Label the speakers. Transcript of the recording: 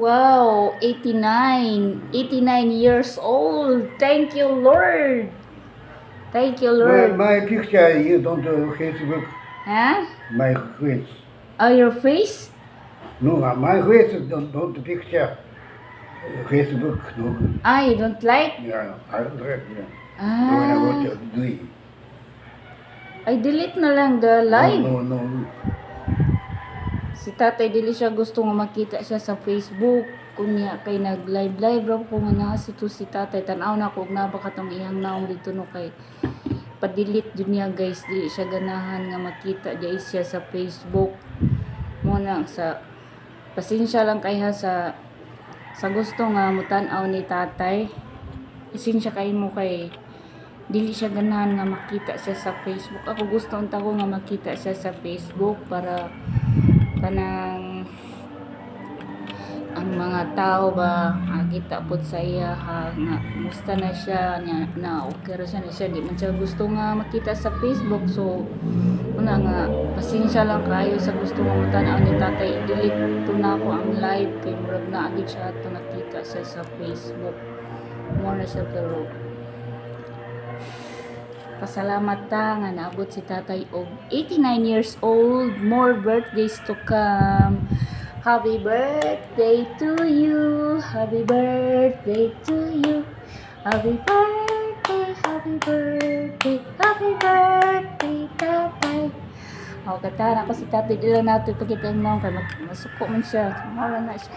Speaker 1: Wow, 89 years old. Thank you, Lord. Thank you, Lord.
Speaker 2: My picture, you don't Facebook.
Speaker 1: Huh?
Speaker 2: My face.
Speaker 1: Oh, your face?
Speaker 2: No, my face don't picture. Facebook, no.
Speaker 1: Ah, you don't like?
Speaker 2: Yeah, I don't like, yeah. When I
Speaker 1: Ah,
Speaker 2: watch doing.
Speaker 1: ay delete na lang the
Speaker 2: No,
Speaker 1: live.
Speaker 2: no.
Speaker 1: Si tatay dili siya gusto nga makita siya sa Facebook. Kunya kay nag-live raw ko nga naa si tatay. Tanaw na ko og naba katong iyang naong dito no kay pa-delete jud niya guys. Dili siya ganahan nga makita diay siya sa Facebook. Mo na sa pasensya lang kay ha sa gusto nga mutan-aw ni tatay. Pasensya kay mo kay dili siya ganahan nga makita siya sa Facebook. Ako gusto unta ko nga makita siya sa Facebook para kanang ang mga tao ba kita pod sa iya ha nga musta na siya na okay ra siya na siya di man siya gusto nga makita sa Facebook. So una nga pasensya lang kayo sa gusto nga mutanaw ni tatay. Delete to na ako ang live kay murag na agad siya ato nakita siya sa Facebook. Mo na siya pero pasalamat ta nga naabot si tatay og 89 years old. More birthdays to come. Happy birthday to you. Happy birthday to you. Happy birthday, happy birthday, happy birthday, tatay. O, katara ko si tatay. Di lang natin pagkita yung nang kay masuko man siya. Mawala na siya.